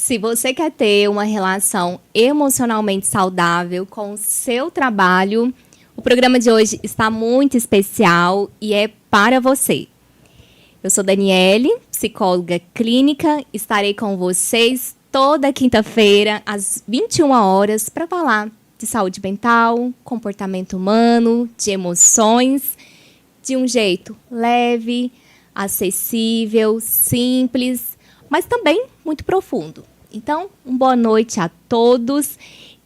Se você quer ter uma relação emocionalmente saudável com o seu trabalho, o programa de hoje está muito especial e é para você. Eu sou Daniele, psicóloga clínica, estarei com vocês toda quinta-feira às 21 horas para falar de saúde mental, comportamento humano, de emoções, de um jeito leve, acessível, simples, mas também muito profundo. Então, uma boa noite a todos.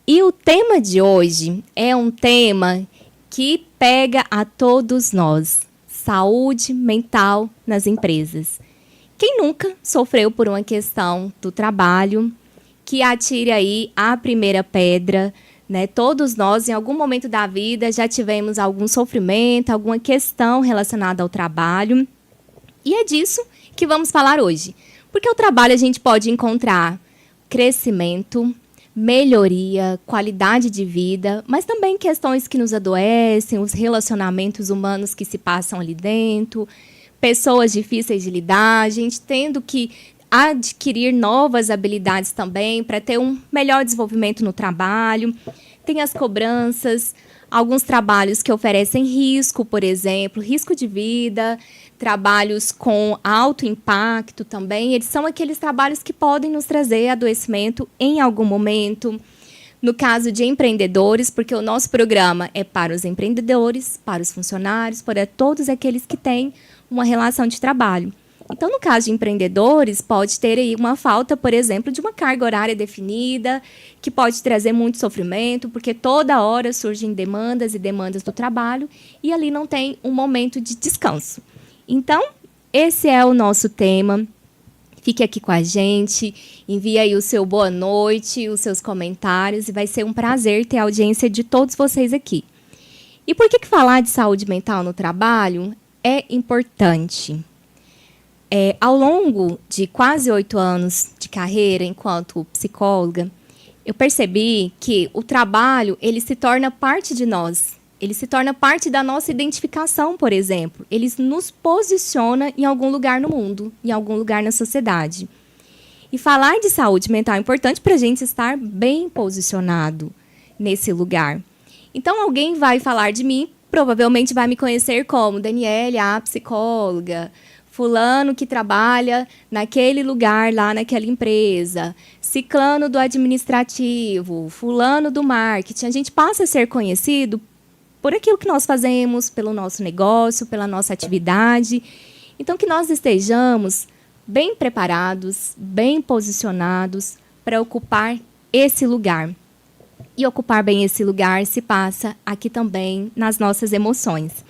E o tema de hoje é um tema que pega a todos nós: saúde mental nas empresas. Quem nunca sofreu por uma questão do trabalho, que atire aí a primeira pedra, né? Todos nós, em algum momento da vida, já tivemos algum sofrimento, alguma questão relacionada ao trabalho. E é disso que vamos falar hoje. Porque o trabalho a gente pode encontrar crescimento, melhoria, qualidade de vida, mas também questões que nos adoecem, os relacionamentos humanos que se passam ali dentro, pessoas difíceis de lidar, a gente tendo que adquirir novas habilidades também para ter um melhor desenvolvimento no trabalho. Tem as cobranças, alguns trabalhos que oferecem risco, por exemplo, risco de vida, trabalhos com alto impacto também. Eles são aqueles trabalhos que podem nos trazer adoecimento em algum momento. No caso de empreendedores, porque o nosso programa é para os empreendedores, para os funcionários, para todos aqueles que têm uma relação de trabalho. Então, no caso de empreendedores, pode ter aí uma falta, por exemplo, de uma carga horária definida, que pode trazer muito sofrimento, porque toda hora surgem demandas e demandas do trabalho, e ali não tem um momento de descanso. Então, esse é o nosso tema. Fique aqui com a gente, envie aí o seu boa noite, os seus comentários, e vai ser um prazer ter a audiência de todos vocês aqui. E por que falar de saúde mental no trabalho é importante? Ao longo de quase 8 anos de carreira enquanto psicóloga, eu percebi que o trabalho ele se torna parte de nós. Ele se torna parte da nossa identificação, por exemplo. Ele nos posiciona em algum lugar no mundo, em algum lugar na sociedade. E falar de saúde mental é importante para a gente estar bem posicionado nesse lugar. Então, alguém vai falar de mim, provavelmente vai me conhecer como Daniele, a psicóloga, fulano que trabalha naquele lugar, lá naquela empresa, ciclano do administrativo, fulano do marketing. A gente passa a ser conhecido por aquilo que nós fazemos, pelo nosso negócio, pela nossa atividade. Então, que nós estejamos bem preparados, bem posicionados para ocupar esse lugar. E ocupar bem esse lugar se passa aqui também nas nossas emoções.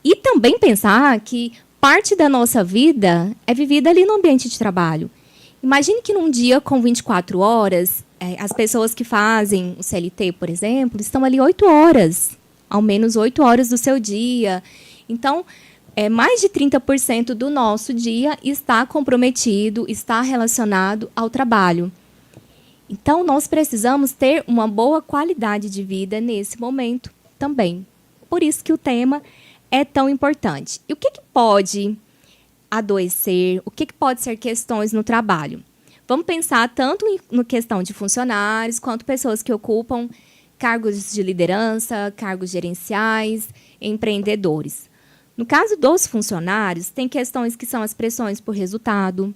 E também pensar que parte da nossa vida é vivida ali no ambiente de trabalho. Imagine que num dia com 24 horas, as pessoas que fazem o CLT, por exemplo, estão ali 8 horas. Ao menos 8 horas do seu dia. Então, mais de 30% do nosso dia está comprometido, está relacionado ao trabalho. Então, nós precisamos ter uma boa qualidade de vida nesse momento também. Por isso que o tema é tão importante. E o que pode adoecer? O que pode ser questões no trabalho? Vamos pensar tanto na questão de funcionários, quanto pessoas que ocupam cargos de liderança, cargos gerenciais, empreendedores. No caso dos funcionários, tem questões que são as pressões por resultado,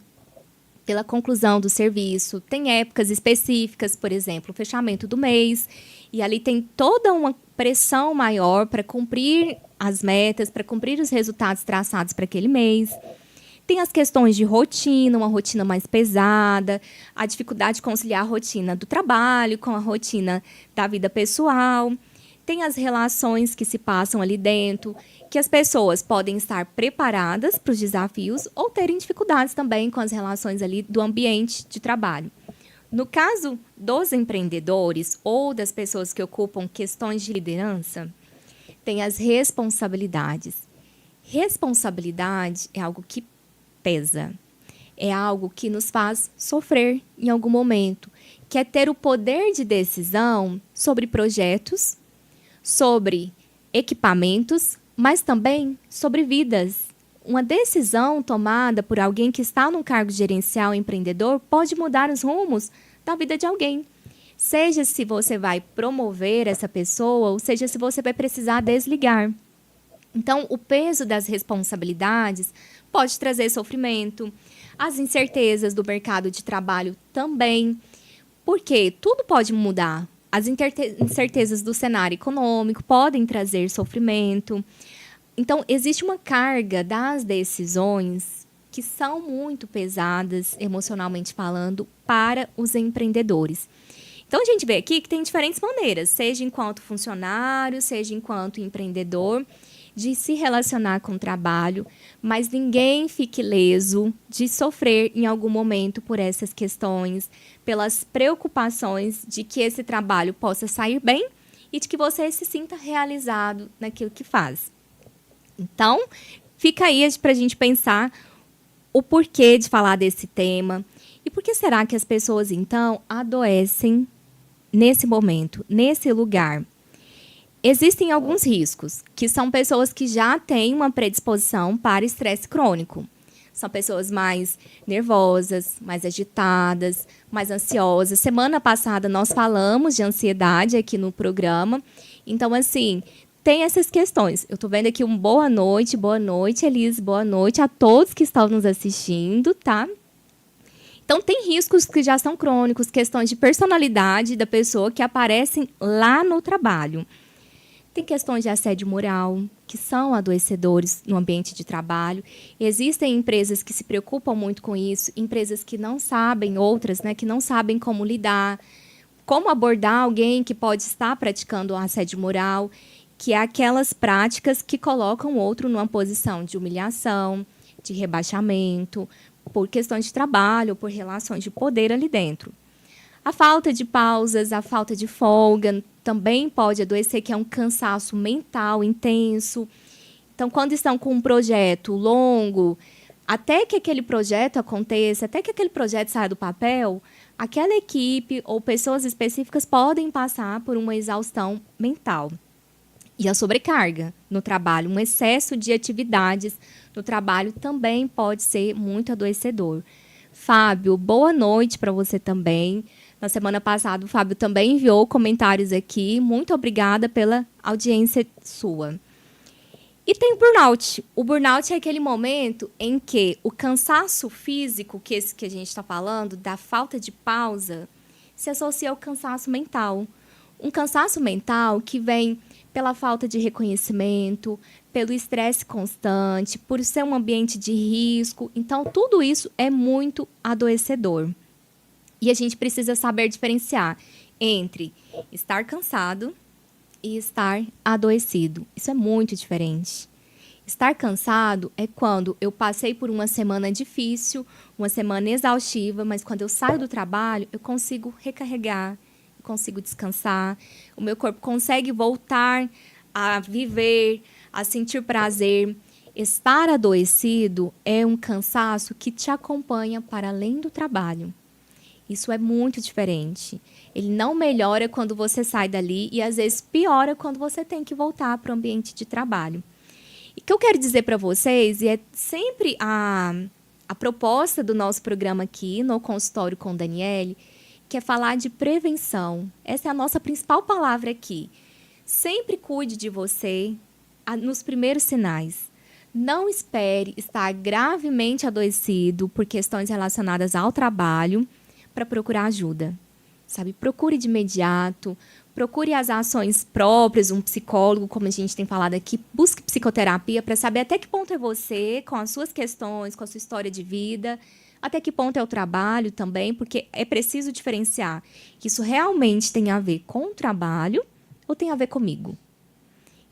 pela conclusão do serviço, tem épocas específicas, por exemplo, o fechamento do mês, e ali tem toda uma pressão maior para cumprir as metas, para cumprir os resultados traçados para aquele mês. Tem as questões de rotina, uma rotina mais pesada, a dificuldade de conciliar a rotina do trabalho com a rotina da vida pessoal. Tem as relações que se passam ali dentro, que as pessoas podem estar preparadas para os desafios ou terem dificuldades também com as relações ali do ambiente de trabalho. No caso dos empreendedores ou das pessoas que ocupam questões de liderança, tem as responsabilidades. Responsabilidade é algo que pesa. É algo que nos faz sofrer em algum momento, que é ter o poder de decisão sobre projetos, sobre equipamentos, mas também sobre vidas. uma decisão tomada por alguém que está num cargo gerencial empreendedor pode mudar os rumos da vida de alguém. Seja se você vai promover essa pessoa, ou seja se você vai precisar desligar. Então, o peso das responsabilidades pode trazer sofrimento, as incertezas do mercado de trabalho também, porque tudo pode mudar. As incertezas do cenário econômico podem trazer sofrimento. Então, existe uma carga das decisões que são muito pesadas, emocionalmente falando, para os empreendedores. Então, a gente vê aqui que tem diferentes maneiras, seja enquanto funcionário, seja enquanto empreendedor, de se relacionar com o trabalho, mas ninguém fique ileso de sofrer em algum momento por essas questões, pelas preocupações de que esse trabalho possa sair bem e de que você se sinta realizado naquilo que faz. Então, fica aí para a gente pensar o porquê de falar desse tema e por que será que as pessoas, então, adoecem nesse momento, nesse lugar. Existem alguns riscos, que são pessoas que já têm uma predisposição para estresse crônico. São pessoas mais nervosas, mais agitadas, mais ansiosas. Semana passada nós falamos de ansiedade aqui no programa. Então, assim, tem essas questões. Eu estou vendo aqui um boa noite, Elise, boa noite a todos que estão nos assistindo, tá? Então, tem riscos que já são crônicos, questões de personalidade da pessoa que aparecem lá no trabalho. Tem questões de assédio moral, que são adoecedores no ambiente de trabalho. Existem empresas que se preocupam muito com isso, empresas que não sabem, outras, né, que não sabem como lidar, como abordar alguém que pode estar praticando um assédio moral, que é aquelas práticas que colocam o outro numa posição de humilhação, de rebaixamento, por questões de trabalho, por relações de poder ali dentro. A falta de pausas, a falta de folga também pode adoecer, que é um cansaço mental intenso. Então, quando estão com um projeto longo, até que aquele projeto aconteça, até que aquele projeto saia do papel, aquela equipe ou pessoas específicas podem passar por uma exaustão mental. E a sobrecarga no trabalho, um excesso de atividades no trabalho também pode ser muito adoecedor. Fábio, boa noite para você também. Na semana passada, o Fábio também enviou comentários aqui. Muito obrigada pela audiência sua. E tem o burnout. O burnout é aquele momento em que o cansaço físico, que esse que a gente está falando, da falta de pausa, se associa ao cansaço mental. Um cansaço mental que vem pela falta de reconhecimento, pelo estresse constante, por ser um ambiente de risco. Então, tudo isso é muito adoecedor. E a gente precisa saber diferenciar entre estar cansado e estar adoecido. Isso é muito diferente. Estar cansado é quando eu passei por uma semana difícil, uma semana exaustiva, mas quando eu saio do trabalho, eu consigo recarregar, eu consigo descansar, o meu corpo consegue voltar a viver, a sentir prazer. Estar adoecido é um cansaço que te acompanha para além do trabalho. Isso é muito diferente. Ele não melhora quando você sai dali e, às vezes, piora quando você tem que voltar para o ambiente de trabalho. E o que eu quero dizer para vocês, e é sempre a proposta do nosso programa aqui, no Consultório com Daniele, que é falar de prevenção. Essa é a nossa principal palavra aqui. Sempre cuide de você nos primeiros sinais. Não espere estar gravemente adoecido por questões relacionadas ao trabalho para procurar ajuda, sabe? Procure de imediato, procure as ações próprias, um psicólogo, como a gente tem falado aqui, busque psicoterapia para saber até que ponto é você, com as suas questões, com a sua história de vida, até que ponto é o trabalho também, porque é preciso diferenciar que isso realmente tem a ver com o trabalho ou tem a ver comigo.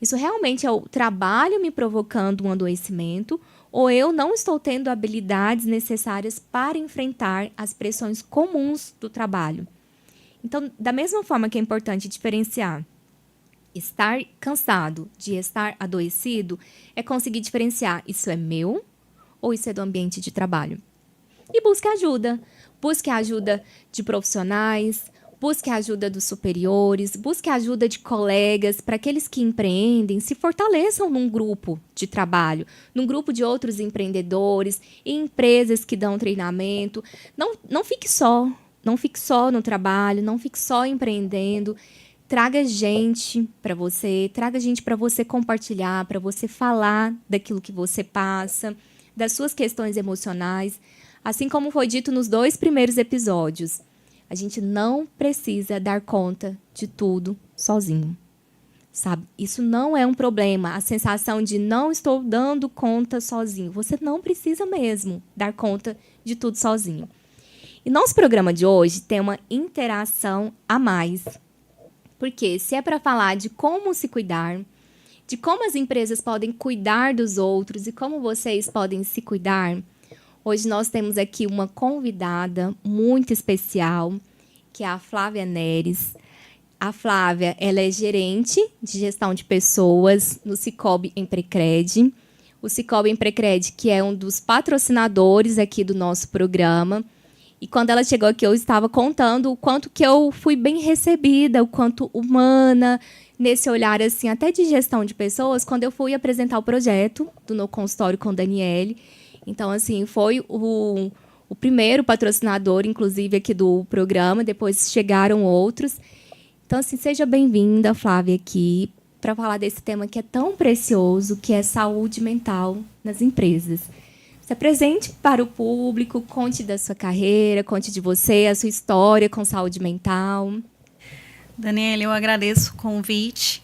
Isso realmente é o trabalho me provocando um adoecimento ou eu não estou tendo habilidades necessárias para enfrentar as pressões comuns do trabalho. Então, da mesma forma que é importante diferenciar estar cansado de estar adoecido, é conseguir diferenciar isso é meu ou isso é do ambiente de trabalho. E busque ajuda. Busque a ajuda de profissionais, Busque a ajuda dos superiores, busque a ajuda de colegas, para aqueles que empreendem, se fortaleçam num grupo de trabalho, num grupo de outros empreendedores, em empresas que dão treinamento. Não fique só, não fique só no trabalho, não fique só empreendendo. Traga gente para você compartilhar, para você falar daquilo que você passa, das suas questões emocionais. Assim como foi dito nos 2 primeiros episódios, a gente não precisa dar conta de tudo sozinho, sabe? Isso não é um problema. A sensação de não estou dando conta sozinho. Você não precisa mesmo dar conta de tudo sozinho. E nosso programa de hoje tem uma interação a mais. Porque se é para falar de como se cuidar, de como as empresas podem cuidar dos outros e como vocês podem se cuidar, hoje nós temos aqui uma convidada muito especial, que é a Flávia Neres. A Flávia, ela é gerente de gestão de pessoas no Sicoob Emprecred. O Sicoob Emprecred, que é um dos patrocinadores aqui do nosso programa. E quando ela chegou aqui, eu estava contando o quanto que eu fui bem recebida, o quanto humana, nesse olhar assim, até de gestão de pessoas, quando eu fui apresentar o projeto do No Consultório com Daniele. Então, assim, foi o primeiro patrocinador, inclusive, aqui do programa. Depois chegaram outros. Então, assim, seja bem-vinda, Flávia, aqui, para falar desse tema que é tão precioso, que é saúde mental nas empresas. Se apresente para o público, conte da sua carreira, conte de você, a sua história com saúde mental. Daniela, eu agradeço o convite.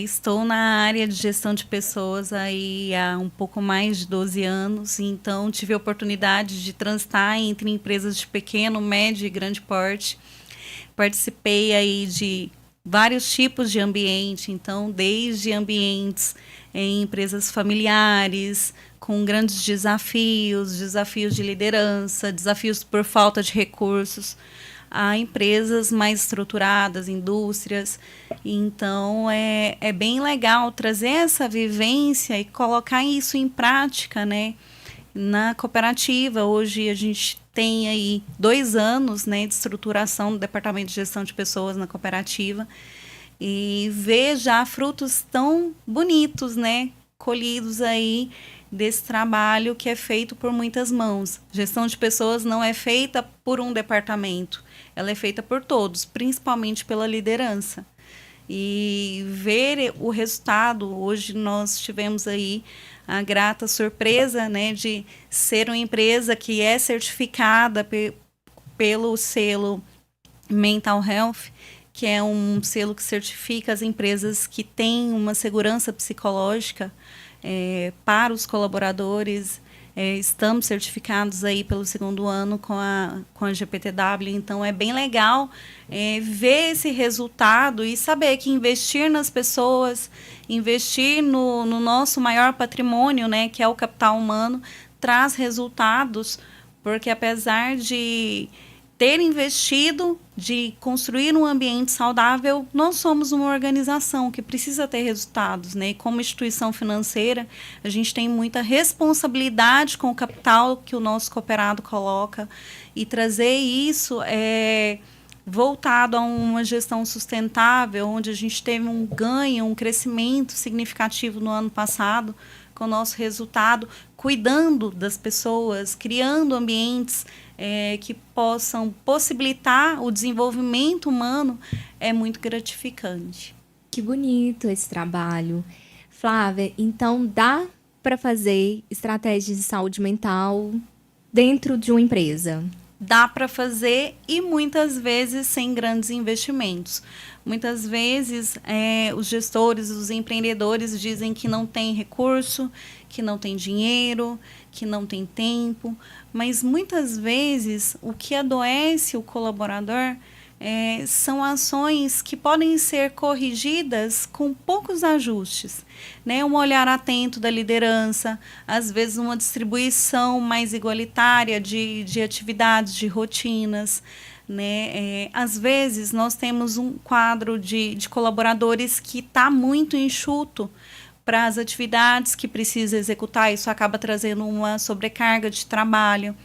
Estou na área de gestão de pessoas aí há um pouco mais de 12 anos, então tive a oportunidade de transitar entre empresas de pequeno, médio e grande porte. Participei aí de vários tipos de ambiente, então desde ambientes em empresas familiares, com grandes desafios de liderança, desafios por falta de recursos, a empresas mais estruturadas, indústrias. Então, é bem legal trazer essa vivência e colocar isso em prática, né? Na cooperativa, hoje a gente tem aí 2 anos, né, de estruturação do Departamento de Gestão de Pessoas na cooperativa e ver já frutos tão bonitos, né, colhidos aí desse trabalho que é feito por muitas mãos. Gestão de pessoas não é feita por um departamento, ela é feita por todos, principalmente pela liderança. E ver o resultado, hoje nós tivemos aí a grata surpresa, né, de ser uma empresa que é certificada pelo selo Mental Health, que é um selo que certifica as empresas que têm uma segurança psicológica para os colaboradores. Estamos certificados aí pelo 2º ano com a GPTW, então é bem legal ver esse resultado e saber que investir nas pessoas, investir no nosso maior patrimônio, né, que é o capital humano, traz resultados, porque apesar de ter investido, de construir um ambiente saudável, nós somos uma organização que precisa ter resultados, né? E como instituição financeira, a gente tem muita responsabilidade com o capital que o nosso cooperado coloca e trazer isso voltado a uma gestão sustentável, onde a gente teve um ganho, um crescimento significativo no ano passado, com o nosso resultado, cuidando das pessoas, criando ambientes que possam possibilitar o desenvolvimento humano, é muito gratificante. Que bonito esse trabalho. Flávia, então dá para fazer estratégias de saúde mental dentro de uma empresa? Dá para fazer e muitas vezes sem grandes investimentos. Muitas vezes os gestores, os empreendedores dizem que não tem recurso, que não tem dinheiro, que não tem tempo, mas muitas vezes o que adoece o colaborador são ações que podem ser corrigidas com poucos ajustes, né? Um olhar atento da liderança, às vezes uma distribuição mais igualitária de atividades, de rotinas, né? Às vezes nós temos um quadro de colaboradores que está muito enxuto para as atividades que precisa executar, isso acaba trazendo uma sobrecarga de trabalho.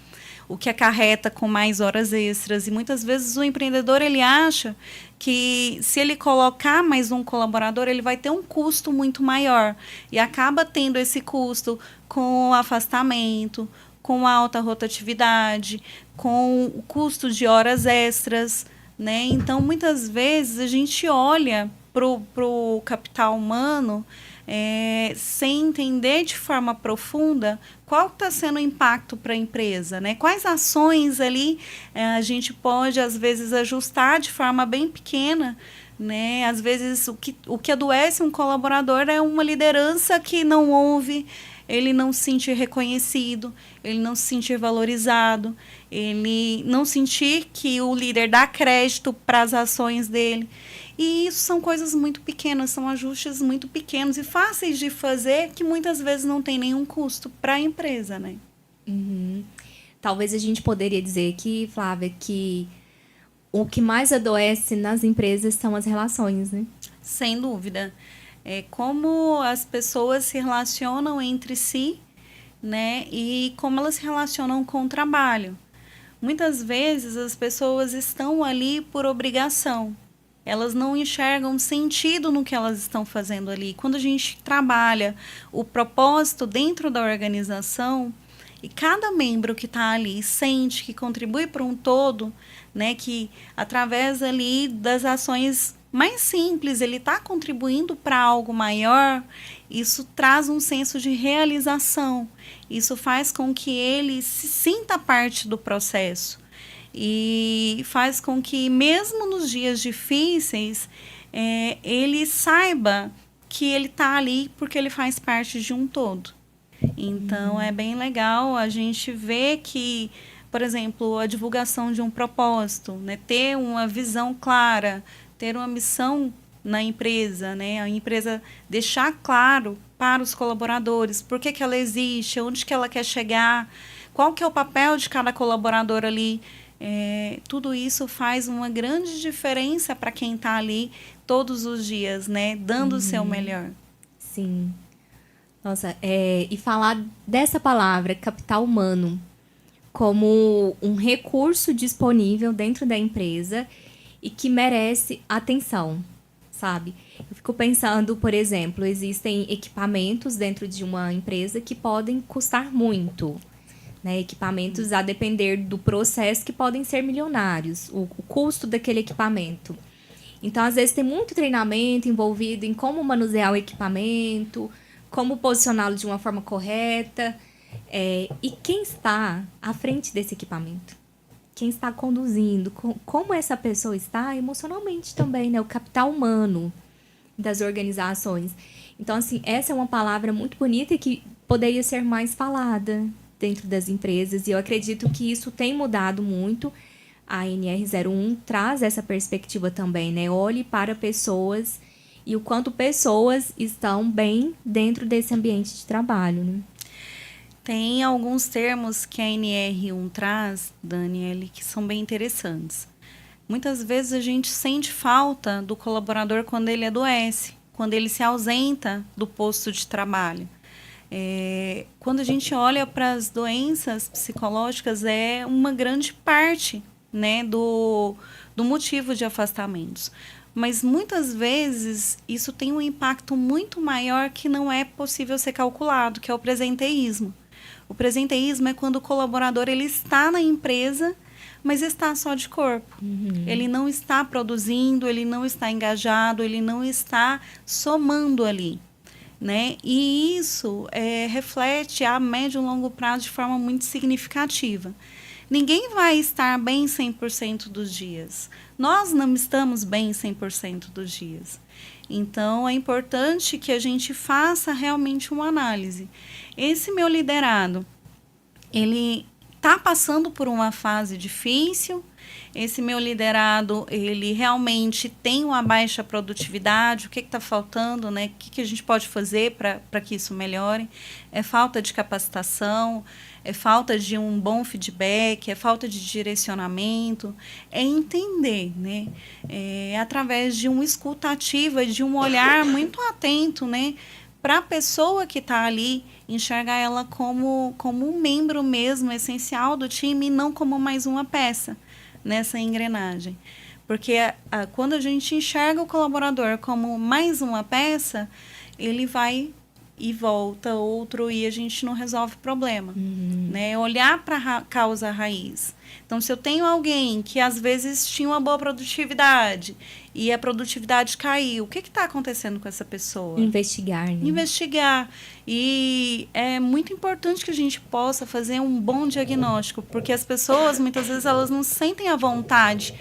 o que acarreta com mais horas extras. E muitas vezes o empreendedor ele acha que se ele colocar mais um colaborador, ele vai ter um custo muito maior. E acaba tendo esse custo com o afastamento, com a alta rotatividade, com o custo de horas extras, né? Então, muitas vezes, a gente olha para o capital humano sem entender de forma profunda qual está sendo o impacto para a empresa, né? Quais ações ali a gente pode, às vezes, ajustar de forma bem pequena, né? Às vezes, o que adoece um colaborador é uma liderança que não ouve, ele não se sentir reconhecido, ele não se sentir valorizado, ele não sentir que o líder dá crédito para as ações dele. E isso são coisas muito pequenas, são ajustes muito pequenos e fáceis de fazer, que muitas vezes não tem nenhum custo para a empresa, né? Uhum. Talvez a gente poderia dizer aqui, Flávia, que o que mais adoece nas empresas são as relações, né? Sem dúvida. É como as pessoas se relacionam entre si, né? E como elas se relacionam com o trabalho. Muitas vezes as pessoas estão ali por obrigação. Elas não enxergam sentido no que elas estão fazendo ali. Quando a gente trabalha o propósito dentro da organização e cada membro que está ali sente que contribui para um todo, né, que através ali das ações mais simples ele está contribuindo para algo maior, isso traz um senso de realização. Isso faz com que ele se sinta parte do processo. E faz com que, mesmo nos dias difíceis, ele saiba que ele está ali porque ele faz parte de um todo. Então, é bem legal a gente ver que, por exemplo, a divulgação de um propósito, né, ter uma visão clara, ter uma missão na empresa, né, a empresa deixar claro para os colaboradores por que ela existe, onde que ela quer chegar, qual que é o papel de cada colaborador ali. Tudo isso faz uma grande diferença para quem está ali todos os dias, né? Dando o seu melhor. Sim. Nossa, e falar dessa palavra, capital humano, como um recurso disponível dentro da empresa e que merece atenção, sabe? Eu fico pensando, por exemplo, existem equipamentos dentro de uma empresa que podem custar muito. Né, equipamentos a depender do processo que podem ser milionários, o custo daquele equipamento. Então, às vezes, tem muito treinamento envolvido em como manusear o equipamento, como posicioná-lo de uma forma correta. E quem está à frente desse equipamento? Quem está conduzindo? Como essa pessoa está emocionalmente também, né? O capital humano das organizações. Então, assim, essa é uma palavra muito bonita e que poderia ser mais falada dentro das empresas, e eu acredito que isso tem mudado muito. A NR01 traz essa perspectiva também, né? Olhe para pessoas e o quanto pessoas estão bem dentro desse ambiente de trabalho, né? Tem alguns termos que a NR1 traz, Daniele, que são bem interessantes. Muitas vezes a gente sente falta do colaborador quando ele adoece, quando ele se ausenta do posto de trabalho. Quando a gente olha para as doenças psicológicas, é uma grande parte, né, do motivo de afastamentos. Mas muitas vezes isso tem um impacto muito maior que não é possível ser calculado, que é o presenteísmo. O presenteísmo é quando o colaborador ele está na empresa, mas está só de corpo. Uhum. Ele não está produzindo, ele não está engajado, ele não está somando ali. Né? E isso reflete a médio e longo prazo de forma muito significativa. Ninguém vai estar bem 100% dos dias. Nós não estamos bem 100% dos dias. Então, é importante que a gente faça realmente uma análise. Esse meu liderado, ele está passando por uma fase difícil. Esse meu liderado, ele realmente tem uma baixa produtividade, o que está faltando, né? O que a gente pode fazer para que isso melhore? É falta de capacitação, é falta de um bom feedback, é falta de direcionamento, é entender, né? Através de uma escuta ativa, de um olhar muito atento, né? para a pessoa que está ali, enxergar ela como um membro mesmo essencial do time e não como mais uma peça nessa engrenagem. Porque quando a gente enxerga o colaborador como mais uma peça, ele vai e volta outro e a gente não resolve o problema. Né? Olhar para a causa raiz. Então, se eu tenho alguém que às vezes tinha uma boa produtividade e a produtividade caiu, o que está acontecendo com essa pessoa? Investigar. Né? Investigar. E é muito importante que a gente possa fazer um bom diagnóstico, porque as pessoas, muitas vezes, elas não sentem a vontade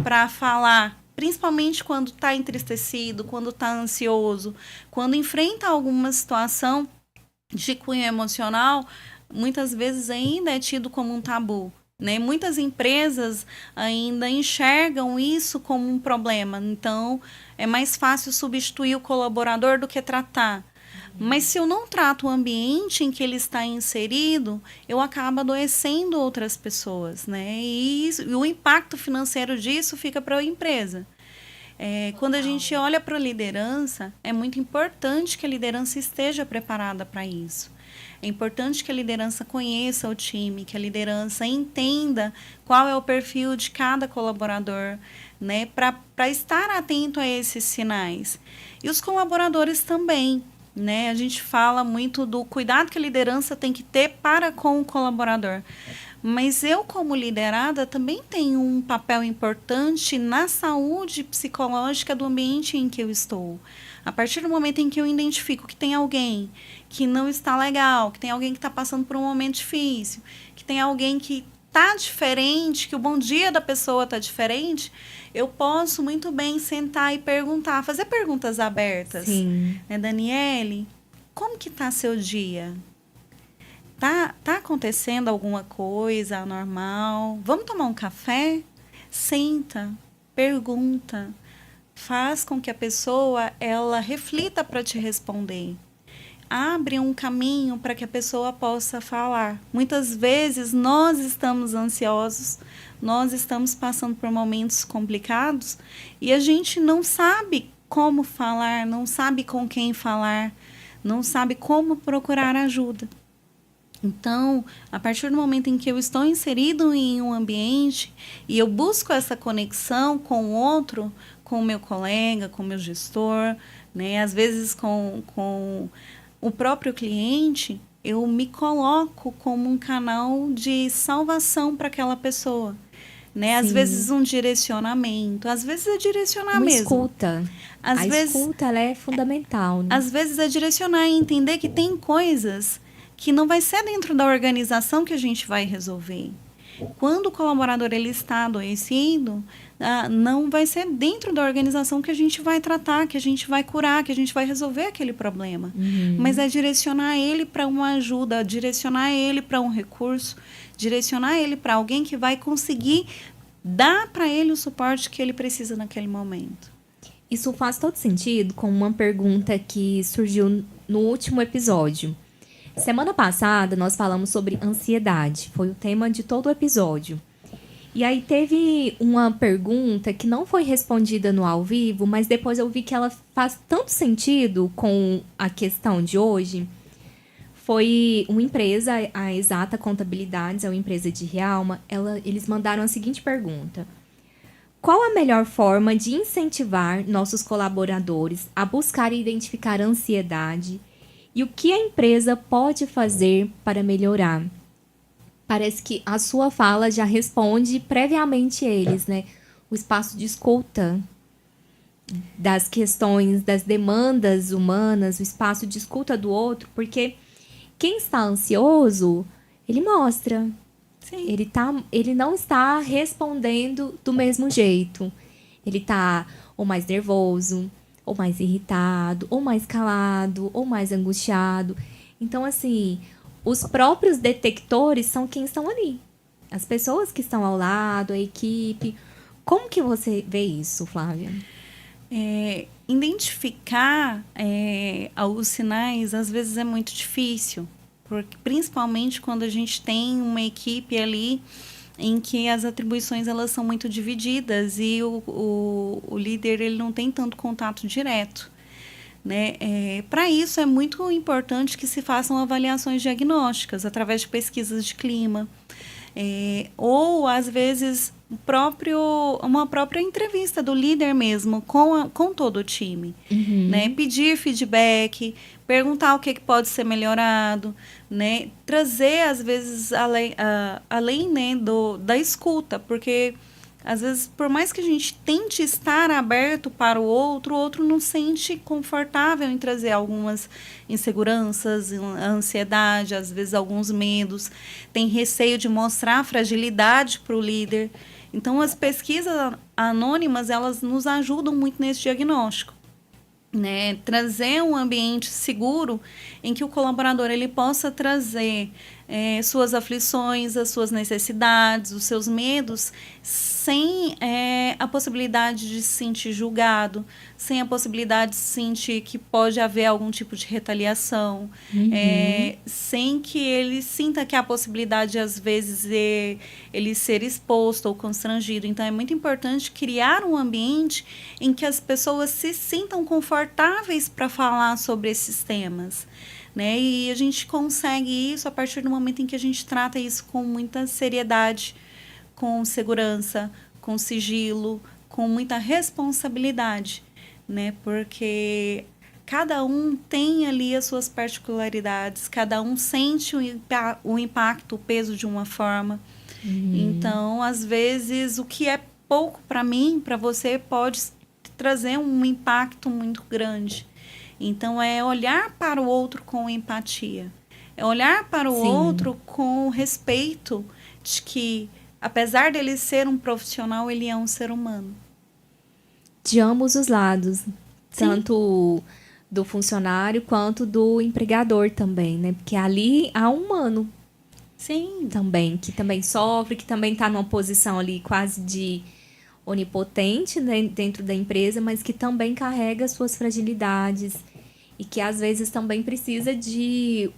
para falar, principalmente quando está entristecido, quando está ansioso, quando enfrenta alguma situação de cunho emocional, muitas vezes ainda é tido como um tabu. Né? Muitas empresas ainda enxergam isso como um problema. Então, é mais fácil substituir o colaborador do que tratar. Mas se eu não trato o ambiente em que ele está inserido, eu acabo adoecendo outras pessoas. Né? E o impacto financeiro disso fica para a empresa. Quando a gente olha para a liderança, é muito importante que a liderança esteja preparada para isso. É importante que a liderança conheça o time, que a liderança entenda qual é o perfil de cada colaborador, né, para estar atento a esses sinais. E os colaboradores também. Né? A gente fala muito do cuidado que a liderança tem que ter para com o colaborador. Mas eu, como liderada, também tenho um papel importante na saúde psicológica do ambiente em que eu estou. A partir do momento em que eu identifico que tem alguém que não está legal, que tem alguém que está passando por um momento difícil, que tem alguém que está diferente, que o bom dia da pessoa está diferente, eu posso muito bem sentar e perguntar, fazer perguntas abertas. Sim. Né, Daniele, como que está seu dia? Tá acontecendo alguma coisa anormal? Vamos tomar um café? Senta, pergunta, faz com que a pessoa ela reflita para te responder. Abre um caminho para que a pessoa possa falar. Muitas vezes nós estamos ansiosos, nós estamos passando por momentos complicados e a gente não sabe como falar, não sabe com quem falar, não sabe como procurar ajuda. Então, a partir do momento em que eu estou inserido em um ambiente e eu busco essa conexão com o outro, com o meu colega, com o meu gestor, né, às vezes com o próprio cliente, eu me coloco como um canal de salvação para aquela pessoa. Né? Às vezes um direcionamento, às vezes é direcionar mesmo. Escuta. A escuta ela é fundamental. Né? Às vezes é direcionar e entender que tem coisas que não vai ser dentro da organização que a gente vai resolver. Quando o colaborador ele está adoecido, não vai ser dentro da organização que a gente vai tratar, que a gente vai curar, que a gente vai resolver aquele problema. Mas é direcionar ele para uma ajuda, direcionar ele para um recurso, direcionar ele para alguém que vai conseguir dar para ele o suporte que ele precisa naquele momento. Isso faz todo sentido com uma pergunta que surgiu no último episódio. Semana passada, nós falamos sobre ansiedade. Foi o tema de todo o episódio. E aí teve uma pergunta que não foi respondida no ao vivo, mas depois eu vi que ela faz tanto sentido com a questão de hoje. Foi uma empresa, a Exata Contabilidades, é uma empresa de Rialma, eles mandaram a seguinte pergunta. Qual a melhor forma de incentivar nossos colaboradores a buscar e identificar a ansiedade? E o que a empresa pode fazer para melhorar? Parece que a sua fala já responde previamente eles, né? O espaço de escuta das questões, das demandas humanas, o espaço de escuta do outro, porque quem está ansioso, ele mostra. Sim. Ele não está respondendo do mesmo jeito. Ele está ou mais nervoso, ou mais irritado, ou mais calado, ou mais angustiado. Então, assim, os próprios detectores são quem estão ali. As pessoas que estão ao lado, a equipe. Como que você vê isso, Flávia? Identificar os sinais, às vezes, é muito difícil. Porque, principalmente quando a gente tem uma equipe ali em que as atribuições elas são muito divididas e o líder ele não tem tanto contato direto. né? Para isso é muito importante que se façam avaliações diagnósticas através de pesquisas de clima, ou às vezes uma própria entrevista do líder mesmo com todo o time, né? Pedir feedback, perguntar o que pode ser melhorado, né? Trazer às vezes além né, da escuta, porque às vezes, por mais que a gente tente estar aberto para o outro não sente confortável em trazer algumas inseguranças, ansiedade, às vezes alguns medos, tem receio de mostrar fragilidade para o líder. Então, as pesquisas anônimas, elas nos ajudam muito nesse diagnóstico, né? Trazer um ambiente seguro em que o colaborador ele possa trazer suas aflições, as suas necessidades, os seus medos, sem a possibilidade de se sentir julgado, sem a possibilidade de se sentir que pode haver algum tipo de retaliação, sem que ele sinta que há a possibilidade de, às vezes, ele ser exposto ou constrangido. Então, é muito importante criar um ambiente em que as pessoas se sintam confortáveis para falar sobre esses temas, né? E a gente consegue isso a partir do momento em que a gente trata isso com muita seriedade, com segurança, com sigilo, com muita responsabilidade, né? Porque cada um tem ali as suas particularidades, cada um sente o impacto, o peso de uma forma. Então, às vezes, o que é pouco para mim, para você, pode trazer um impacto muito grande. Então, é olhar para o outro com empatia. É olhar para o outro com respeito de que, apesar dele ser um profissional, ele é um ser humano. De ambos os lados. Tanto do funcionário quanto do empregador também, né? Porque ali há um humano. Sim. Também, que também sofre, que também está numa posição ali quase de onipotente, né, dentro da empresa, mas que também carrega suas fragilidades e que às vezes também precisa de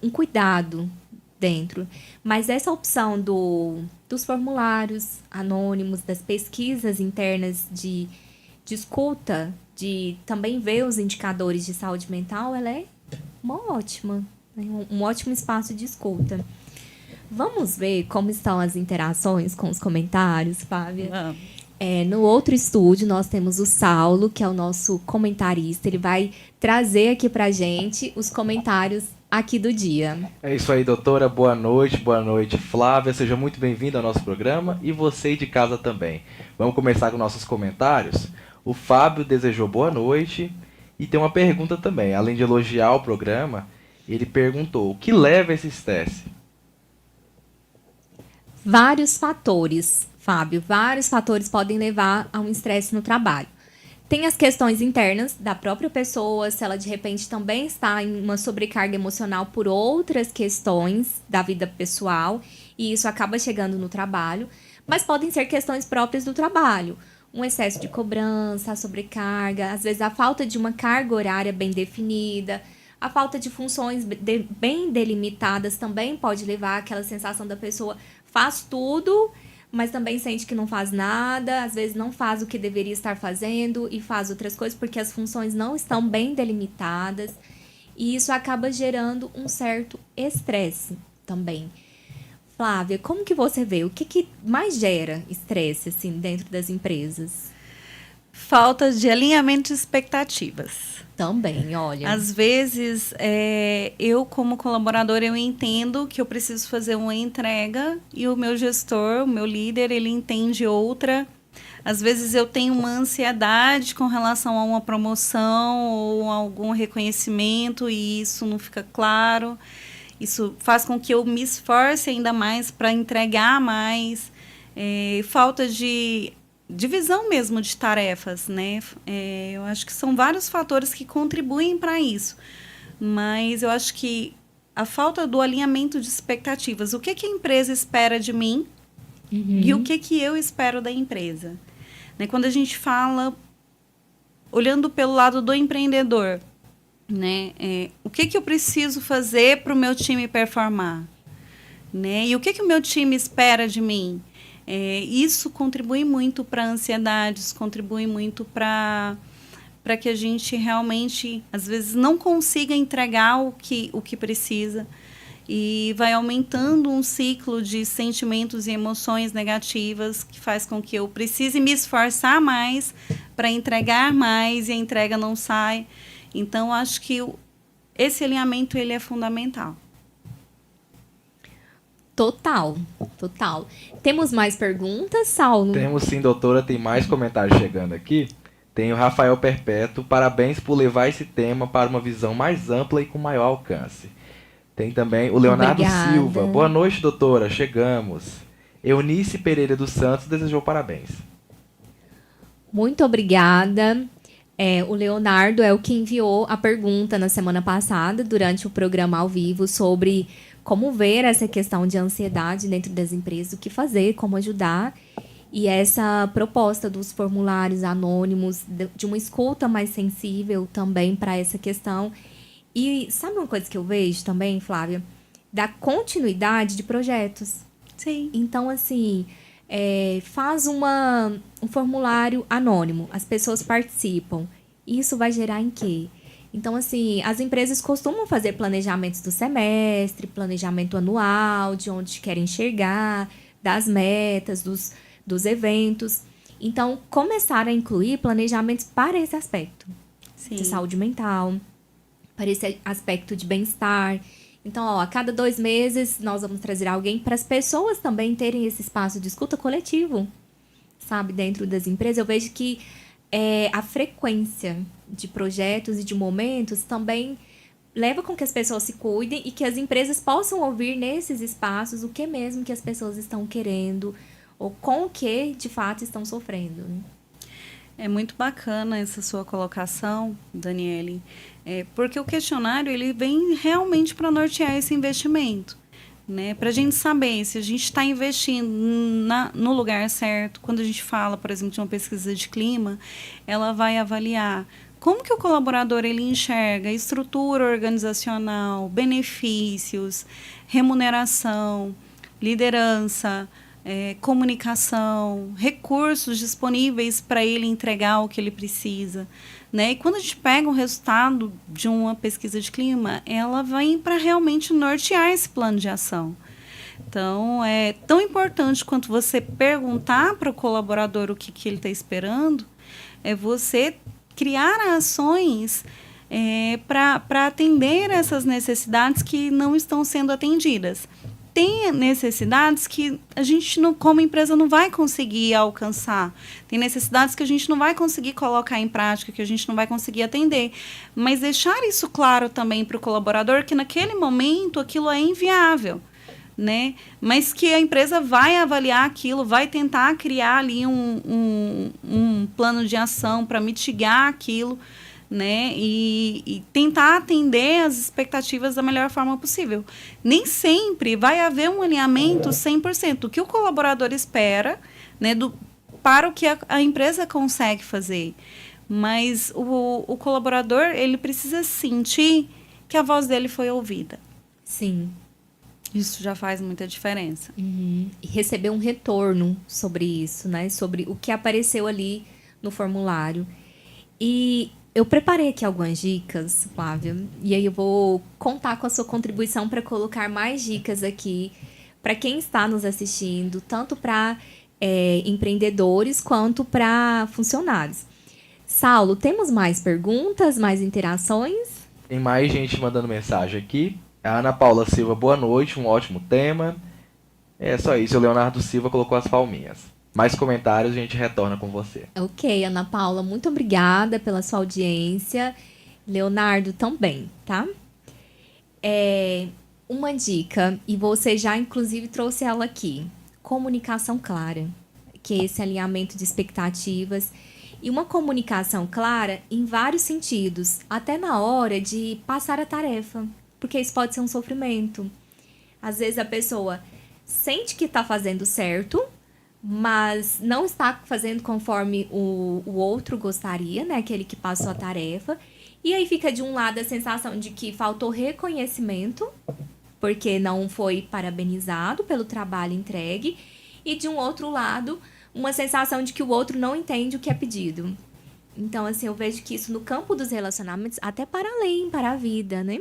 um cuidado dentro. Mas essa opção dos formulários anônimos, das pesquisas internas de escuta, de também ver os indicadores de saúde mental, ela é uma ótima, né, um ótimo espaço de escuta. Vamos ver como estão as interações com os comentários, Flávia? No outro estúdio, nós temos o Saulo, que é o nosso comentarista. Ele vai trazer aqui pra gente os comentários aqui do dia. É isso aí, doutora. Boa noite, Flávia. Seja muito bem-vinda ao nosso programa e você de casa também. Vamos começar com nossos comentários. O Fábio desejou boa noite e tem uma pergunta também. Além de elogiar o programa, ele perguntou: o que leva a esse estresse? Vários fatores, Fábio, vários fatores podem levar a um estresse no trabalho. Tem as questões internas da própria pessoa, se ela de repente também está em uma sobrecarga emocional por outras questões da vida pessoal, e isso acaba chegando no trabalho, mas podem ser questões próprias do trabalho. Um excesso de cobrança, a sobrecarga, às vezes a falta de uma carga horária bem definida, a falta de funções bem delimitadas também pode levar àquela sensação da pessoa faz tudo, mas também sente que não faz nada, às vezes não faz o que deveria estar fazendo e faz outras coisas porque as funções não estão bem delimitadas. E isso acaba gerando um certo estresse também. Flávia, como que você vê? O que mais gera estresse assim, dentro das empresas? Falta de alinhamento de expectativas. Também, olha. Às vezes, eu como colaborador, eu entendo que eu preciso fazer uma entrega e o meu gestor, o meu líder, ele entende outra. Às vezes eu tenho uma ansiedade com relação a uma promoção ou algum reconhecimento e isso não fica claro. Isso faz com que eu me esforce ainda mais para entregar mais. Falta de divisão mesmo de tarefas, né? Eu acho que são vários fatores que contribuem para isso. Mas eu acho que a falta do alinhamento de expectativas. O que a empresa espera de mim e o que eu espero da empresa. Né? Quando a gente fala, olhando pelo lado do empreendedor, né? O que eu preciso fazer para o meu time performar? Né? E o que o meu time espera de mim? Isso contribui muito para ansiedades, contribui muito para para que a gente realmente, às vezes, não consiga entregar o que precisa. E vai aumentando um ciclo de sentimentos e emoções negativas que faz com que eu precise me esforçar mais para entregar mais e a entrega não sai. Então, acho que esse alinhamento ele é fundamental. Total, total. Temos mais perguntas, Saulo? Temos sim, doutora. Tem mais comentários chegando aqui. Tem o Rafael Perpétuo. Parabéns por levar esse tema para uma visão mais ampla e com maior alcance. Tem também o Leonardo Obrigada. Silva. Boa noite, doutora. Chegamos. Eunice Pereira dos Santos desejou parabéns. Muito obrigada. O Leonardo é o que enviou a pergunta na semana passada, durante o programa ao vivo, sobre como ver essa questão de ansiedade dentro das empresas, o que fazer, como ajudar. E essa proposta dos formulários anônimos, de uma escuta mais sensível também para essa questão. E sabe uma coisa que eu vejo também, Flávia? Da continuidade de projetos. Sim. Então, assim, faz um formulário anônimo, as pessoas participam. Isso vai gerar em quê? Então, assim, as empresas costumam fazer planejamentos do semestre, planejamento anual, de onde querem chegar, das metas, dos eventos. Então, começar a incluir planejamentos para esse aspecto. Sim. De saúde mental, para esse aspecto de bem-estar. Então, a cada 2 meses, nós vamos trazer alguém para as pessoas também terem esse espaço de escuta coletivo, sabe? Dentro das empresas, eu vejo que a frequência de projetos e de momentos também leva com que as pessoas se cuidem e que as empresas possam ouvir nesses espaços o que mesmo que as pessoas estão querendo ou com o que, de fato, estão sofrendo. É muito bacana essa sua colocação, Daniele, porque o questionário ele vem realmente para nortear esse investimento, né? Para a gente saber se a gente está investindo no lugar certo. Quando a gente fala, por exemplo, de uma pesquisa de clima, ela vai avaliar como que o colaborador ele enxerga a estrutura organizacional, benefícios, remuneração, liderança, comunicação, recursos disponíveis para ele entregar o que ele precisa, né? E quando a gente pega o resultado de uma pesquisa de clima, ela vem para realmente nortear esse plano de ação. Então, é tão importante quanto você perguntar para o colaborador o que ele está esperando, é você criar ações para atender essas necessidades que não estão sendo atendidas. Tem necessidades que a gente, como empresa, não vai conseguir alcançar. Tem necessidades que a gente não vai conseguir colocar em prática, que a gente não vai conseguir atender. Mas deixar isso claro também para o colaborador que naquele momento aquilo é inviável, né? Mas que a empresa vai avaliar aquilo, vai tentar criar ali um plano de ação para mitigar aquilo, né? E tentar atender as expectativas da melhor forma possível. Nem sempre vai haver um alinhamento 100%. O que o colaborador espera, né, para o que a empresa consegue fazer. Mas o colaborador ele precisa sentir que a voz dele foi ouvida. Sim. Isso já faz muita diferença. Uhum. E receber um retorno sobre isso, né? Sobre o que apareceu ali no formulário. E eu preparei aqui algumas dicas, Flávia, e aí eu vou contar com a sua contribuição para colocar mais dicas aqui para quem está nos assistindo, tanto para empreendedores quanto para funcionários. Saulo, temos mais perguntas, mais interações? Tem mais gente mandando mensagem aqui. A Ana Paula Silva, boa noite, um ótimo tema. É só isso, o Leonardo Silva colocou as palminhas. Mais comentários, a gente retorna com você. Ok, Ana Paula, muito obrigada pela sua audiência. Leonardo também, tá? Uma dica, e você já inclusive trouxe ela aqui. Comunicação clara, que é esse alinhamento de expectativas. E uma comunicação clara em vários sentidos, até na hora de passar a tarefa. Porque isso pode ser um sofrimento. Às vezes a pessoa sente que está fazendo certo, mas não está fazendo conforme o outro gostaria, né? Aquele que passou a tarefa. E aí fica de um lado a sensação de que faltou reconhecimento, porque não foi parabenizado pelo trabalho entregue. E de um outro lado, uma sensação de que o outro não entende o que é pedido. Então, assim, eu vejo que isso no campo dos relacionamentos, até para além, para a vida, né?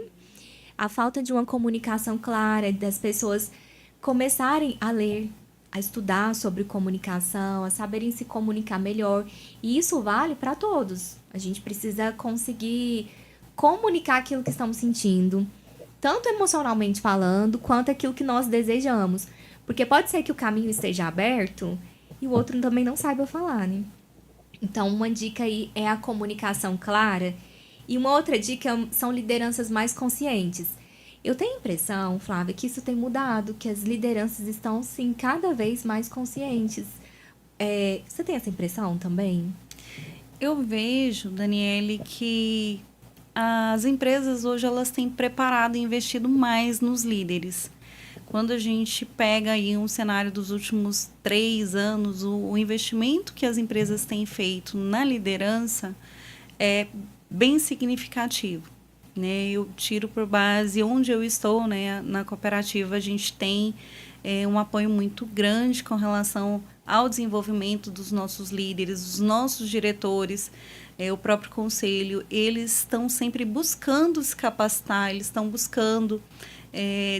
A falta de uma comunicação clara, das pessoas começarem a ler, a estudar sobre comunicação, a saberem se comunicar melhor. E isso vale para todos. A gente precisa conseguir comunicar aquilo que estamos sentindo, tanto emocionalmente falando, quanto aquilo que nós desejamos. Porque pode ser que o caminho esteja aberto e o outro também não saiba falar, né? Então, uma dica aí é a comunicação clara. E uma outra dica são lideranças mais conscientes. Eu tenho a impressão, Flávia, que isso tem mudado, que as lideranças estão, sim, cada vez mais conscientes. Você tem essa impressão também? Eu vejo, Daniele, que as empresas hoje elas têm preparado e investido mais nos líderes. Quando a gente pega aí um cenário dos últimos 3 anos, o investimento que as empresas têm feito na liderança é bem significativo. Né? Eu tiro por base onde eu estou, né? Na cooperativa a gente tem um apoio muito grande com relação ao desenvolvimento dos nossos líderes, dos nossos diretores, o próprio conselho. Eles estão sempre buscando se capacitar, eles estão buscando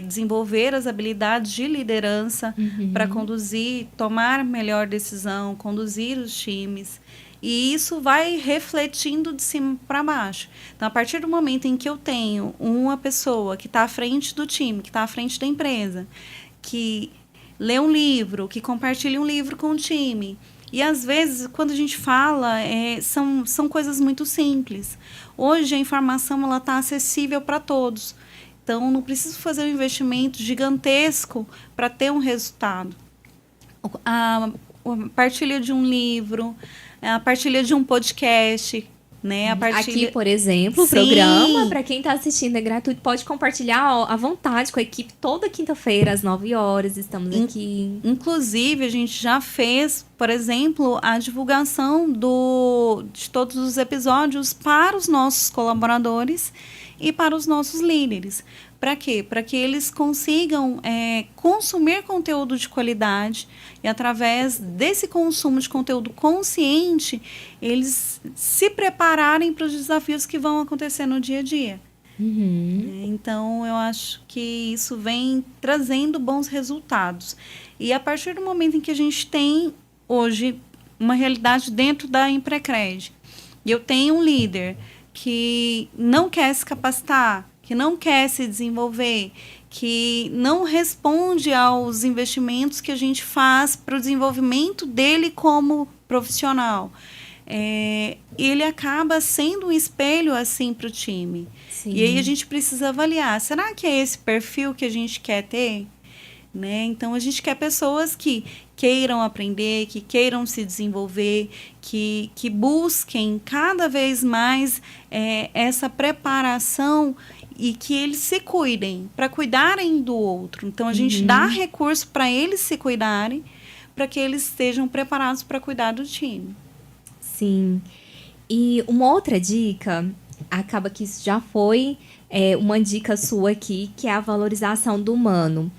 desenvolver as habilidades de liderança para conduzir, tomar melhor decisão, conduzir os times. E isso vai refletindo de cima para baixo. Então, a partir do momento em que eu tenho uma pessoa que está à frente do time, que está à frente da empresa, que lê um livro, que compartilha um livro com o time. E, às vezes, quando a gente fala, são coisas muito simples. Hoje, a informação está acessível para todos. Então, não preciso fazer um investimento gigantesco para ter um resultado. A partilha de um livro, a partilha de um podcast, né? Aqui, por exemplo, o programa, para quem está assistindo, é gratuito. Pode compartilhar à vontade com a equipe. Toda quinta-feira, às 9h, estamos aqui. Inclusive, a gente já fez, por exemplo, a divulgação de todos os episódios para os nossos colaboradores e para os nossos líderes. Para quê? Para que eles consigam consumir conteúdo de qualidade e, através desse consumo de conteúdo consciente, eles se prepararem para os desafios que vão acontecer no dia a dia. Então, eu acho que isso vem trazendo bons resultados. E a partir do momento em que a gente tem, hoje, uma realidade dentro da Imprecred, e eu tenho um líder que não quer se capacitar, que não quer se desenvolver, que não responde aos investimentos que a gente faz para o desenvolvimento dele como profissional, ele acaba sendo um espelho assim para o time. Sim. E aí a gente precisa avaliar, será que é esse perfil que a gente quer ter? Né? Então, a gente quer pessoas que queiram aprender, que queiram se desenvolver, que busquem cada vez mais essa preparação e que eles se cuidem, para cuidarem do outro. Então, a gente dá recurso para eles se cuidarem, para que eles estejam preparados para cuidar do time. Sim. E uma outra dica, acaba que isso já foi uma dica sua aqui, que é a valorização do humano.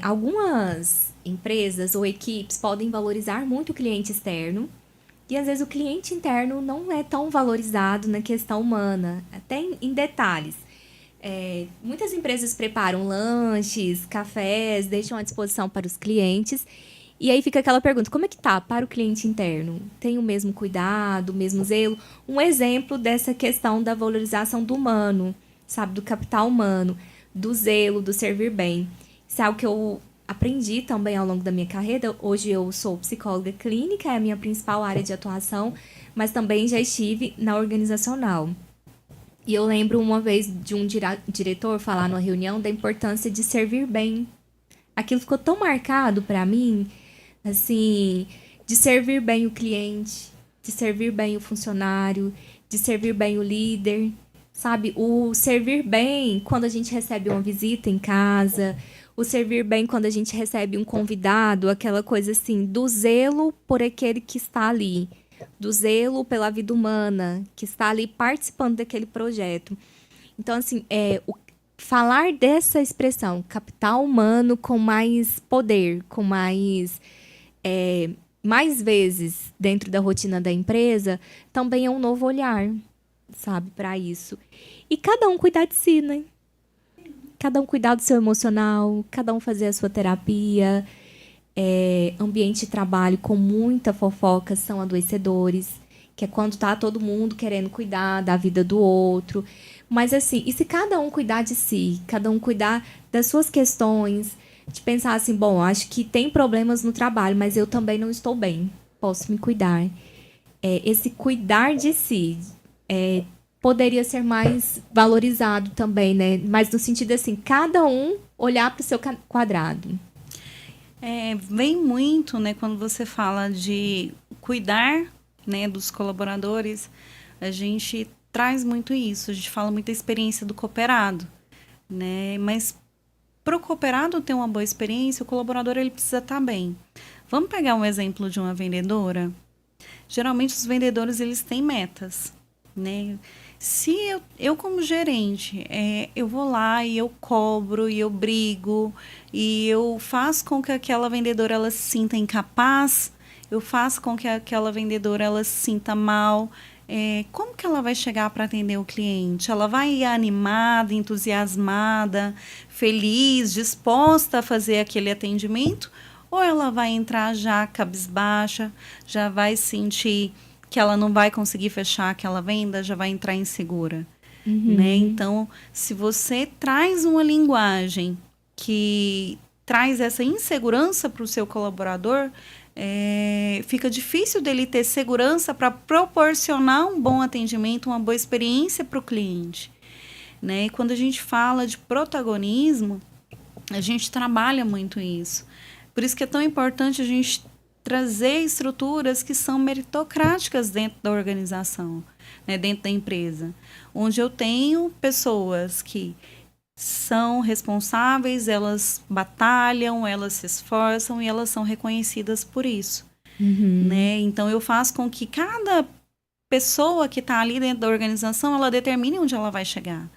Algumas empresas ou equipes podem valorizar muito o cliente externo e, às vezes, o cliente interno não é tão valorizado na questão humana, até em detalhes. Muitas empresas preparam lanches, cafés, deixam à disposição para os clientes. E aí fica aquela pergunta, como é que tá para o cliente interno? Tem o mesmo cuidado, o mesmo zelo? Um exemplo dessa questão da valorização do humano, sabe, do capital humano, do zelo, do servir bem. Isso é algo que eu aprendi também ao longo da minha carreira. Hoje eu sou psicóloga clínica, é a minha principal área de atuação, mas também já estive na organizacional. E eu lembro uma vez de um diretor falar numa reunião da importância de servir bem. Aquilo ficou tão marcado para mim, assim, de servir bem o cliente, de servir bem o funcionário, de servir bem o líder, sabe? O servir bem quando a gente recebe uma visita em casa, o servir bem quando a gente recebe um convidado, aquela coisa assim, do zelo por aquele que está ali, do zelo pela vida humana, que está ali participando daquele projeto. Então, assim, falar dessa expressão, capital humano com mais poder, com mais mais vezes dentro da rotina da empresa, também é um novo olhar, sabe, para isso. E cada um cuidar de si, né? Cada um cuidar do seu emocional, cada um fazer a sua terapia. Ambiente de trabalho com muita fofoca são adoecedores, que é quando tá todo mundo querendo cuidar da vida do outro. Mas assim, e se cada um cuidar de si, cada um cuidar das suas questões, de pensar assim, bom, acho que tem problemas no trabalho, mas eu também não estou bem, posso me cuidar. Esse cuidar de si poderia ser mais valorizado também, né? Mas no sentido assim, cada um olhar para o seu quadrado. Vem muito, né, quando você fala de cuidar, né, dos colaboradores, a gente traz muito isso, a gente fala muito da experiência do cooperado, né, mas para o cooperado ter uma boa experiência, o colaborador ele precisa estar bem. Vamos pegar um exemplo de uma vendedora? Geralmente os vendedores eles têm metas, né? Se eu como gerente, eu vou lá e eu cobro, e eu brigo, e eu faço com que aquela vendedora ela se sinta incapaz, eu faço com que aquela vendedora ela se sinta mal, como que ela vai chegar para atender o cliente? Ela vai ir animada, entusiasmada, feliz, disposta a fazer aquele atendimento? Ou ela vai entrar já cabisbaixa, já vai sentir que ela não vai conseguir fechar aquela venda, já vai entrar insegura, né? Então, se você traz uma linguagem que traz essa insegurança para o seu colaborador, fica difícil dele ter segurança para proporcionar um bom atendimento, uma boa experiência para o cliente, né? E quando a gente fala de protagonismo, a gente trabalha muito isso. Por isso que é tão importante a gente trazer estruturas que são meritocráticas dentro da organização, né, dentro da empresa, onde eu tenho pessoas que são responsáveis, elas batalham, elas se esforçam e elas são reconhecidas por isso. Né? Então, eu faço com que cada pessoa que está ali dentro da organização, ela determine onde ela vai chegar.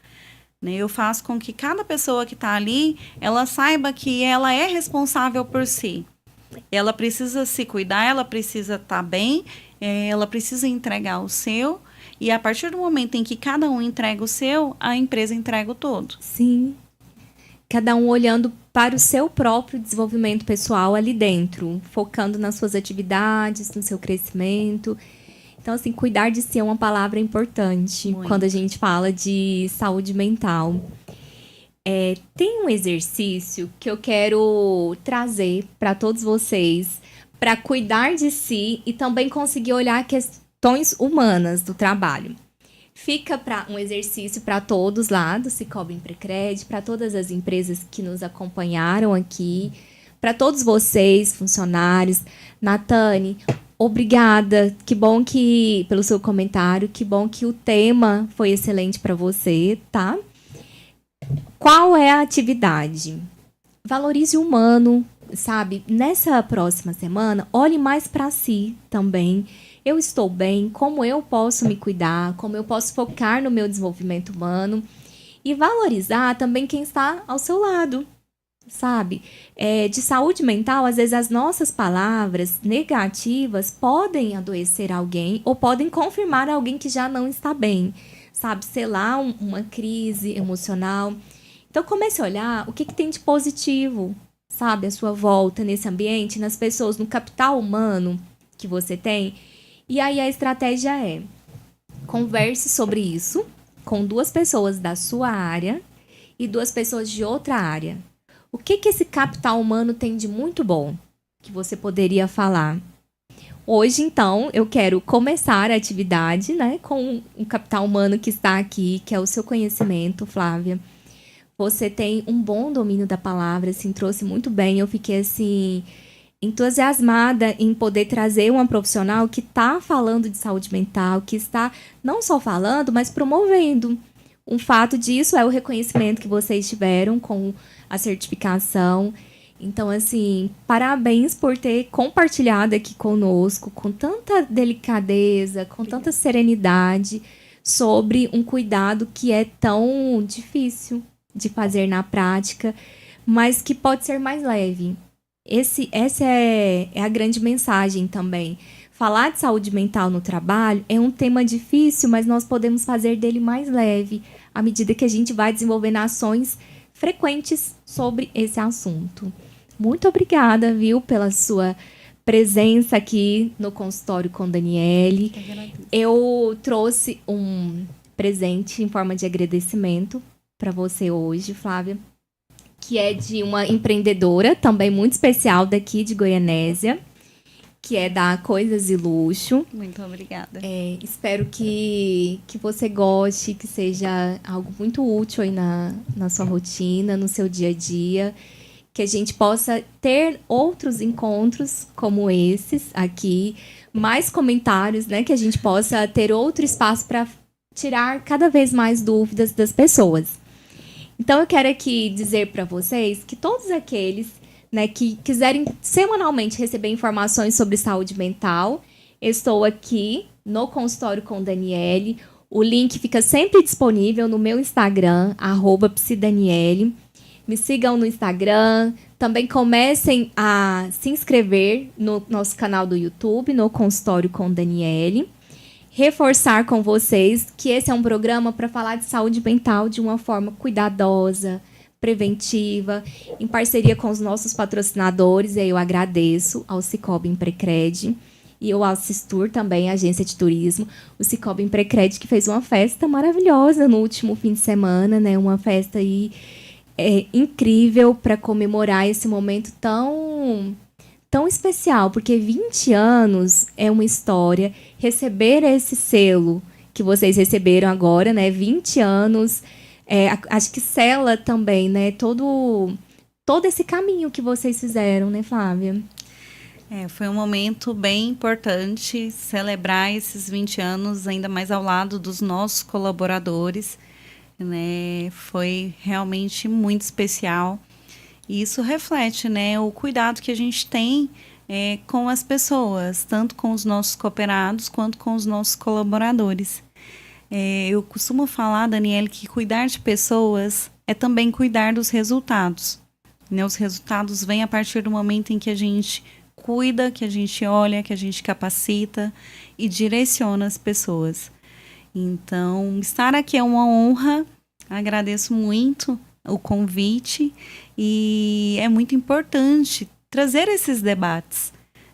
Né? Eu faço com que cada pessoa que está ali, ela saiba que ela é responsável por si. Ela precisa se cuidar, ela precisa estar bem, ela precisa entregar o seu. E a partir do momento em que cada um entrega o seu, a empresa entrega o todo. Sim. Cada um olhando para o seu próprio desenvolvimento pessoal ali dentro, focando nas suas atividades, no seu crescimento. Então, assim, cuidar de si é uma palavra importante muito quando a gente fala de saúde mental. Tem um exercício que eu quero trazer para todos vocês para cuidar de si e também conseguir olhar questões humanas do trabalho. Fica para um exercício para todos lá do Sicoob Emprecred, para todas as empresas que nos acompanharam aqui, para todos vocês, funcionários. Natane, obrigada. Que bom que pelo seu comentário, que bom que o tema foi excelente para você, tá? Qual é a atividade? Valorize o humano, sabe? Nessa próxima semana, olhe mais para si também. Eu estou bem? Como eu posso me cuidar? Como eu posso focar no meu desenvolvimento humano? E valorizar também quem está ao seu lado, sabe? De saúde mental, às vezes as nossas palavras negativas podem adoecer alguém ou podem confirmar alguém que já não está bem, sabe? Sei lá, uma crise emocional. Então, comece a olhar o que tem de positivo, sabe? À sua volta, nesse ambiente, nas pessoas, no capital humano que você tem. E aí a estratégia é: converse sobre isso com 2 pessoas da sua área e 2 pessoas de outra área. O que esse capital humano tem de muito bom que você poderia falar? Hoje, então, eu quero começar a atividade, né, com o capital humano que está aqui, que é o seu conhecimento, Flávia. Você tem um bom domínio da palavra, assim, trouxe muito bem. Eu fiquei, assim, entusiasmada em poder trazer uma profissional que está falando de saúde mental, que está não só falando, mas promovendo. Um fato disso é o reconhecimento que vocês tiveram com a certificação. Então, assim, parabéns por ter compartilhado aqui conosco, com tanta delicadeza, com tanta serenidade, sobre um cuidado que é tão difícil de fazer na prática, mas que pode ser mais leve. Essa é a grande mensagem também. Falar de saúde mental no trabalho é um tema difícil, mas nós podemos fazer dele mais leve à medida que a gente vai desenvolvendo ações frequentes sobre esse assunto. Muito obrigada, viu, pela sua presença aqui no consultório com Daniele. Eu trouxe um presente em forma de agradecimento para você hoje, Flávia, que é de uma empreendedora também muito especial daqui de Goianésia, que é da Coisas e Luxo. Muito obrigada. Espero que você goste, que seja algo muito útil aí na sua rotina, no seu dia a dia, que a gente possa ter outros encontros como esses aqui, mais comentários, né, que a gente possa ter outro espaço para tirar cada vez mais dúvidas das pessoas. Então, eu quero aqui dizer para vocês que todos aqueles, né, que quiserem semanalmente receber informações sobre saúde mental, estou aqui no consultório com Daniele. O link fica sempre disponível no meu Instagram, @psidaniele. Me sigam no Instagram. Também comecem a se inscrever no nosso canal do YouTube, no Consultório com Daniele. Reforçar com vocês que esse é um programa para falar de saúde mental de uma forma cuidadosa, preventiva, em parceria com os nossos patrocinadores. E aí eu agradeço ao Cicobi Imprecred e ao Assistur também, agência de turismo. O Cicobi Imprecred que fez uma festa maravilhosa no último fim de semana, né? Uma festa aí incrível para comemorar esse momento tão especial, porque 20 anos é uma história. Receber esse selo que vocês receberam agora, né? 20 anos, acho que sela também, né? Todo esse caminho que vocês fizeram, né, Flávia? Foi um momento bem importante celebrar esses 20 anos, ainda mais ao lado dos nossos colaboradores, né? Foi realmente muito especial. E isso reflete, né, o cuidado que a gente tem com as pessoas, tanto com os nossos cooperados quanto com os nossos colaboradores. Eu costumo falar, Daniele, que cuidar de pessoas é também cuidar dos resultados. Né? Os resultados vêm a partir do momento em que a gente cuida, que a gente olha, que a gente capacita e direciona as pessoas. Então, estar aqui é uma honra, agradeço muito o convite e é muito importante trazer esses debates,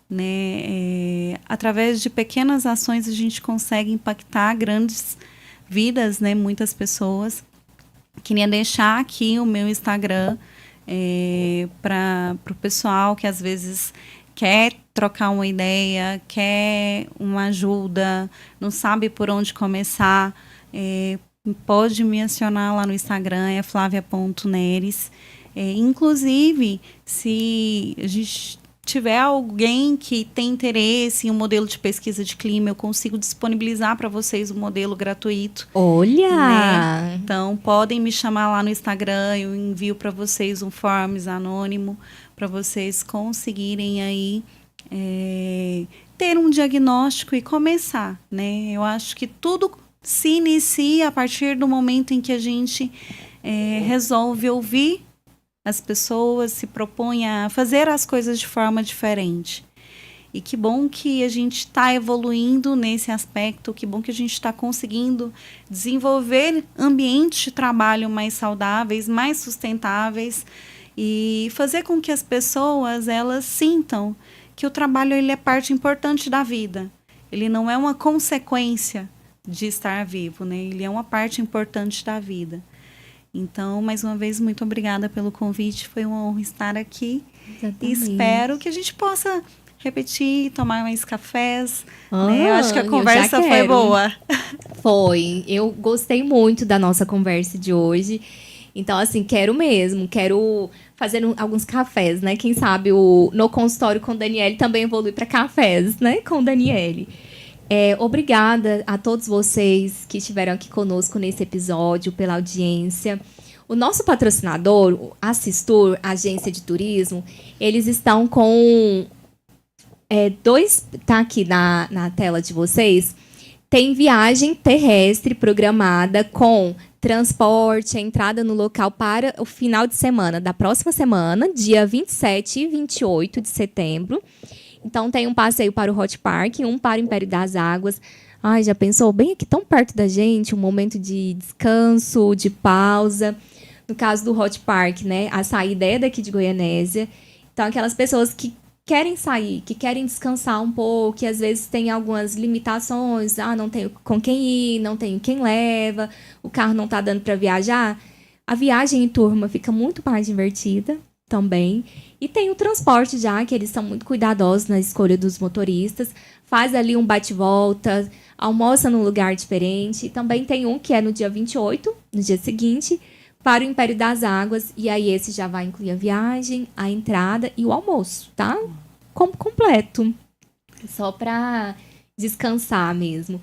né? Através de pequenas ações a gente consegue impactar grandes vidas, né? Muitas pessoas. Queria deixar aqui o meu Instagram para o pessoal que às vezes quer trocar uma ideia, quer uma ajuda, não sabe por onde começar, pode me acionar lá no Instagram, é flavia.neres. Inclusive, se a gente tiver alguém que tem interesse em um modelo de pesquisa de clima, eu consigo disponibilizar para vocês um modelo gratuito. Olha! Né? Então, podem me chamar lá no Instagram, eu envio para vocês um forms anônimo, para vocês conseguirem aí ter um diagnóstico e começar, né? Eu acho que tudo se inicia a partir do momento em que a gente resolve ouvir as pessoas, se propõe a fazer as coisas de forma diferente. E que bom que a gente está evoluindo nesse aspecto, que bom que a gente está conseguindo desenvolver ambientes de trabalho mais saudáveis, mais sustentáveis e fazer com que as pessoas elas sintam que o trabalho ele é parte importante da vida. Ele não é uma consequência de estar vivo, né? Ele é uma parte importante da vida. Então, mais uma vez, muito obrigada pelo convite. Foi uma honra estar aqui. Exatamente. E espero que a gente possa repetir, tomar mais cafés. Né? Eu acho que a conversa foi boa. Foi. Eu gostei muito da nossa conversa de hoje. Então, assim, quero fazer alguns cafés, né? Quem sabe no consultório com Daniele também evolui para cafés, né? Com Daniele. Obrigada a todos vocês que estiveram aqui conosco nesse episódio, pela audiência. O nosso patrocinador, o Assistur, agência de turismo, eles estão com tá aqui na tela de vocês, tem viagem terrestre programada com transporte, a entrada no local para o final de semana da próxima semana, dia 27 e 28 de setembro. Então, tem um passeio para o Hot Park, um para o Império das Águas. Ai, já pensou? Bem aqui, tão perto da gente, um momento de descanso, de pausa. No caso do Hot Park, né, a saída é daqui de Goianésia. Então, aquelas pessoas que querem sair, que querem descansar um pouco, que às vezes tem algumas limitações, não tenho com quem ir, não tenho quem leva, o carro não está dando para viajar, a viagem em turma fica muito mais divertida também. E tem o transporte já, que eles são muito cuidadosos na escolha dos motoristas, faz ali um bate-volta, almoça num lugar diferente. E também tem um que é no dia 28, no dia seguinte, para o Império das Águas, e aí esse já vai incluir a viagem, a entrada e o almoço, tá? Como completo. Só para descansar mesmo.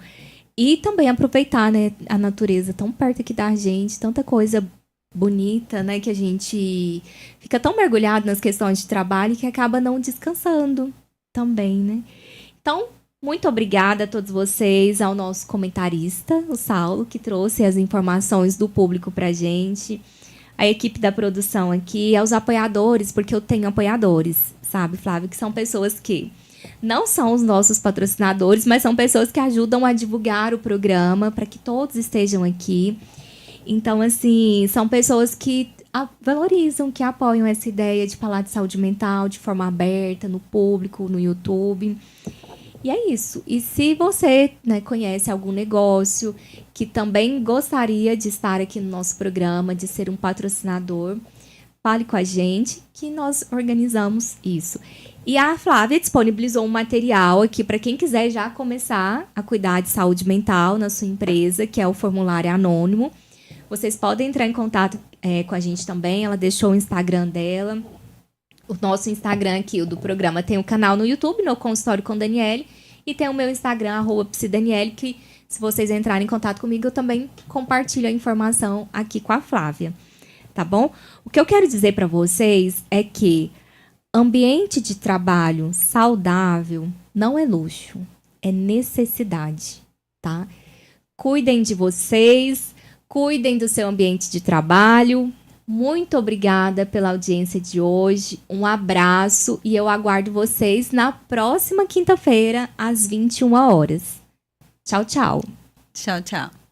E também aproveitar, né, a natureza tão perto aqui da gente, tanta coisa bonita, né, que a gente fica tão mergulhado nas questões de trabalho que acaba não descansando também, né? Então, muito obrigada a todos vocês, ao nosso comentarista, o Saulo, que trouxe as informações do público para a gente, a equipe da produção aqui, aos apoiadores, porque eu tenho apoiadores, sabe, Flávio, que são pessoas que não são os nossos patrocinadores, mas são pessoas que ajudam a divulgar o programa para que todos estejam aqui. Então, assim, são pessoas que valorizam, que apoiam essa ideia de falar de saúde mental de forma aberta, no público, no YouTube. E é isso. E se você, né, conhece algum negócio que também gostaria de estar aqui no nosso programa, de ser um patrocinador, fale com a gente que nós organizamos isso. E a Flávia disponibilizou um material aqui para quem quiser já começar a cuidar de saúde mental na sua empresa, que é o formulário anônimo. Vocês podem entrar em contato com a gente também. Ela deixou o Instagram dela. O nosso Instagram aqui, o do programa, tem um canal no YouTube, no Consultório com Daniele, e tem o meu Instagram, @psidaniele, que se vocês entrarem em contato comigo, eu também compartilho a informação aqui com a Flávia, tá bom? O que eu quero dizer para vocês é que ambiente de trabalho saudável não é luxo, é necessidade, tá? Cuidem de vocês, cuidem do seu ambiente de trabalho. Muito obrigada pela audiência de hoje. Um abraço e eu aguardo vocês na próxima quinta-feira, às 21 horas. Tchau, tchau. Tchau, tchau.